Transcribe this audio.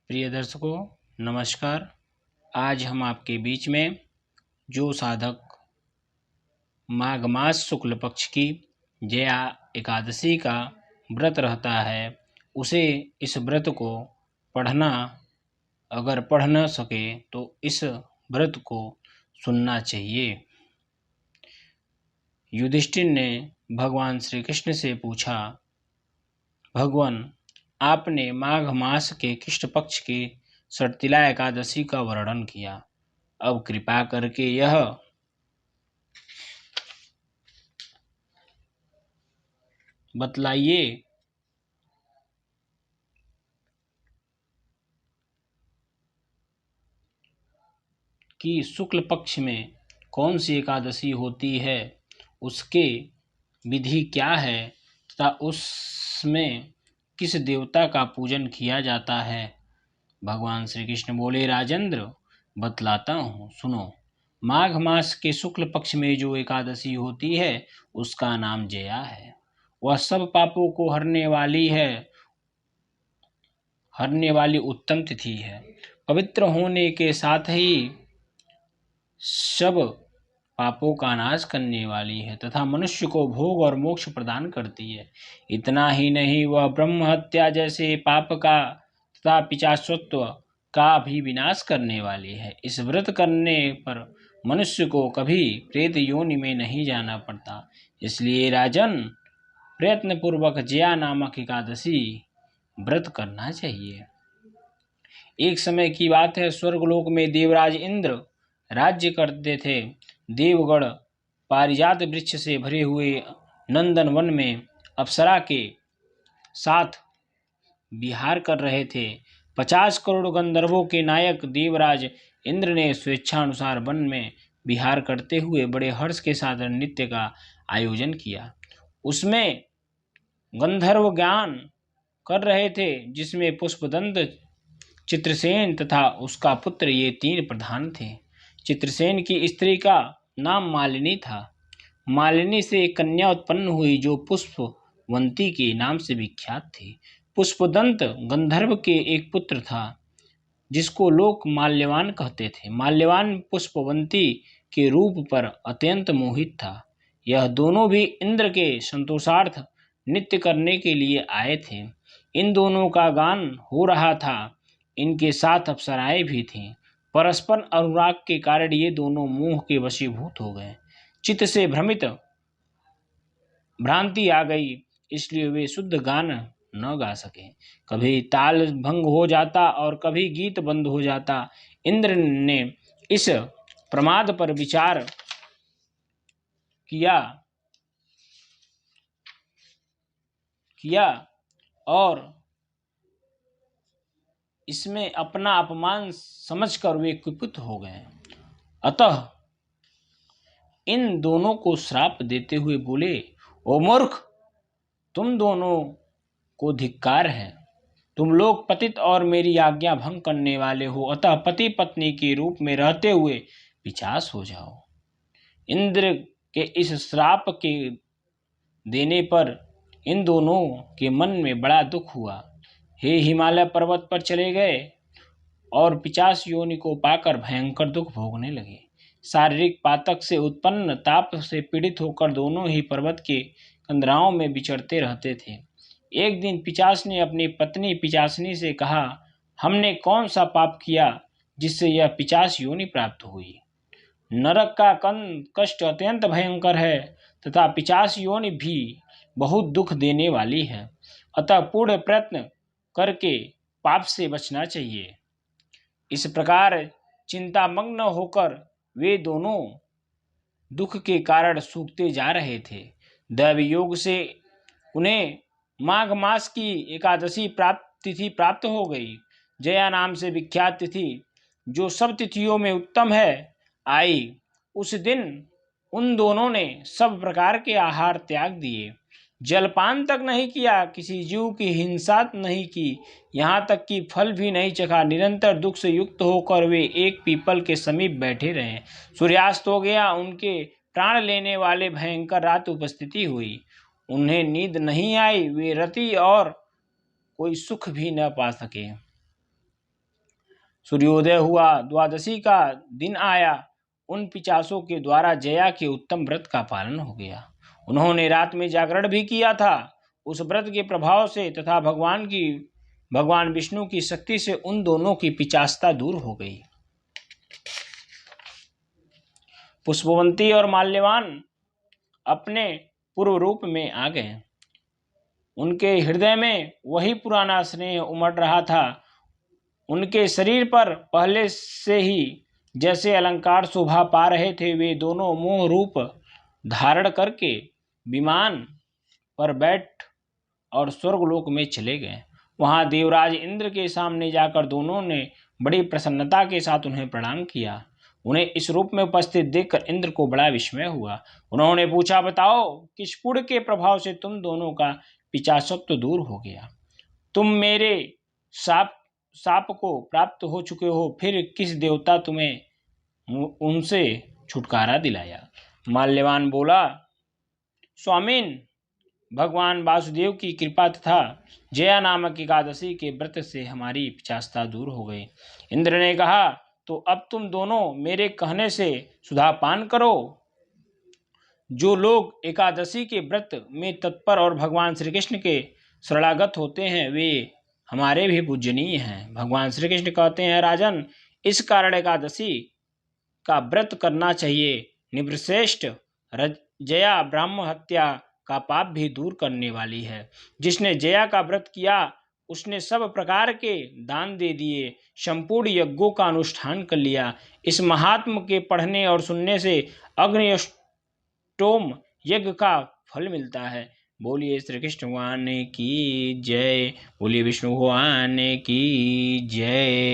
प्रिय दर्शकों, नमस्कार। आज हम आपके बीच में जो साधक माघ मास शुक्ल पक्ष की जया एकादशी का व्रत रहता है, उसे इस व्रत को पढ़ना, अगर पढ़ न सके तो इस व्रत को सुनना चाहिए। युधिष्ठिर ने भगवान श्री कृष्ण से पूछा, भगवान, आपने माघ मास के कृष्ण पक्ष की षटतिला एकादशी का वर्णन किया। अब कृपा करके यह बतलाइए कि शुक्ल पक्ष में कौन सी एकादशी होती है, उसके विधि क्या है तथा उसमें किस देवता का पूजन किया जाता है। भगवान श्री कृष्ण बोले, राजेंद्र, बतलाता हूँ, सुनो। माघ मास के शुक्ल पक्ष में जो एकादशी होती है उसका नाम जया है। वह सब पापों को हरने वाली उत्तम तिथि है। पवित्र होने के साथ ही सब पापों का नाश करने वाली है तथा मनुष्य को भोग और मोक्ष प्रदान करती है। इतना ही नहीं, वह ब्रह्म हत्या जैसे पाप का तथा पिशाचत्व का भी विनाश करने वाली है। इस व्रत करने पर मनुष्य को कभी प्रेत योनि में नहीं जाना पड़ता। इसलिए राजन, प्रयत्न पूर्वक जया नामक एकादशी व्रत करना चाहिए। एक समय की बात है, स्वर्गलोक में देवराज इंद्र राज्य करते थे। देवगण पारिजात वृक्ष से भरे हुए नंदन वन में अप्सरा के साथ विहार कर रहे थे। 50 करोड़ गंधर्वों के नायक देवराज इंद्र ने स्वेच्छानुसार वन में विहार करते हुए बड़े हर्ष के साथ नृत्य का आयोजन किया। उसमें गंधर्व गान कर रहे थे, जिसमें पुष्पदंत, चित्रसेन तथा उसका पुत्र, ये 3 प्रधान थे। चित्रसेन की स्त्री का नाम मालिनी था। मालिनी से एक कन्या उत्पन्न हुई जो पुष्पवंती के नाम से विख्यात थी। पुष्पदंत गंधर्व के एक पुत्र था जिसको लोग माल्यवान कहते थे। माल्यवान पुष्पवंती के रूप पर अत्यंत मोहित था। यह दोनों भी इंद्र के संतोषार्थ नृत्य करने के लिए आए थे। इन दोनों का गान हो रहा था। इनके साथ अप्सराएं भी थीं। परस्पर अनुराग के कारण ये दोनों मोह के वशीभूत हो गए। चित्त से भ्रांति आ गई, इसलिए वे शुद्ध गान न गा सके। कभी ताल भंग हो जाता और कभी गीत बंद हो जाता। इंद्र ने इस प्रमाद पर विचार किया और इसमें अपना अपमान समझकर वे कुपित हो गए। अतः इन दोनों को श्राप देते हुए बोले, ओ मूर्ख, तुम दोनों को धिक्कार है। तुम लोग पतित और मेरी आज्ञा भंग करने वाले हो। अतः पति पत्नी के रूप में रहते हुए पिशाच हो जाओ। इंद्र के इस श्राप के देने पर इन दोनों के मन में बड़ा दुख हुआ। हे हिमालय पर्वत पर चले गए और पिशाच योनि को पाकर भयंकर दुख भोगने लगे। शारीरिक पातक से उत्पन्न ताप से पीड़ित होकर दोनों ही पर्वत के कंदराओं में विचरते रहते थे। एक दिन पिशाच ने अपनी पत्नी पिशाचनी से कहा, हमने कौन सा पाप किया जिससे यह पिशाच योनि प्राप्त हुई। नरक का कष्ट अत्यंत भयंकर है तथा पिशाच योनि भी बहुत दुख देने वाली है। अतः पूर्ण प्रयत्न करके पाप से बचना चाहिए। इस प्रकार चिंतामग्न होकर वे दोनों दुख के कारण सूखते जा रहे थे। दैव योग से उन्हें माघ मास की एकादशी तिथि प्राप्त हो गई। जया नाम से विख्यात तिथि, जो सब तिथियों में उत्तम है, आई। उस दिन उन दोनों ने सब प्रकार के आहार त्याग दिए, जलपान तक नहीं किया, किसी जीव की हिंसा नहीं की, यहाँ तक कि फल भी नहीं चखा। निरंतर दुख से युक्त होकर वे एक पीपल के समीप बैठे रहे। सूर्यास्त हो गया। उनके प्राण लेने वाले भयंकर रात उपस्थिति हुई। उन्हें नींद नहीं आई। वे रति और कोई सुख भी न पा सके। सूर्योदय हुआ, द्वादशी का दिन आया। उन पिचासों के द्वारा जया के उत्तम व्रत का पालन हो गया। उन्होंने रात में जागरण भी किया था। उस व्रत के प्रभाव से तथा भगवान विष्णु की शक्ति से उन दोनों की पिचासता दूर हो गई। पुष्पवंती और माल्यवान अपने पूर्व रूप में आ गए। उनके हृदय में वही पुराना स्नेह उमड़ रहा था। उनके शरीर पर पहले से ही जैसे अलंकार शोभा पा रहे थे। वे दोनों मोह रूप धारण करके विमान पर बैठ और स्वर्गलोक में चले गए। वहां देवराज इंद्र के सामने जाकर दोनों ने बड़ी प्रसन्नता के साथ उन्हें प्रणाम किया। उन्हें इस रूप में उपस्थित देखकर इंद्र को बड़ा विस्मय हुआ। उन्होंने पूछा, बताओ किस पुण्य के प्रभाव से तुम दोनों का पिशाचत्व दूर हो गया? तुम मेरे साप को प्राप्त हो चुके हो, फिर किस देवता तुम्हें उनसे छुटकारा दिलाया? माल्यवान बोला, स्वामीन, भगवान वासुदेव की कृपा तथा जया नामक एकादशी के व्रत से हमारी पिशाचता दूर हो गई। इंद्र ने कहा, तो अब तुम दोनों मेरे कहने से सुधापान करो। जो लोग एकादशी के व्रत में तत्पर और भगवान श्री कृष्ण के शरणागत होते हैं, वे हमारे भी पूजनीय हैं। भगवान श्री कृष्ण कहते हैं, राजन, इस कारण एकादशी का व्रत करना चाहिए। निवृश्रेष्ठ जया ब्राह्मण हत्या का पाप भी दूर करने वाली है। जिसने जया का व्रत किया उसने सब प्रकार के दान दे दिए, संपूर्ण यज्ञों का अनुष्ठान कर लिया। इस महात्म के पढ़ने और सुनने से अग्निष्टोम यज्ञ का फल मिलता है। बोलिए श्री कृष्ण भगवान की जय। बोलिए विष्णु भगवान की जय।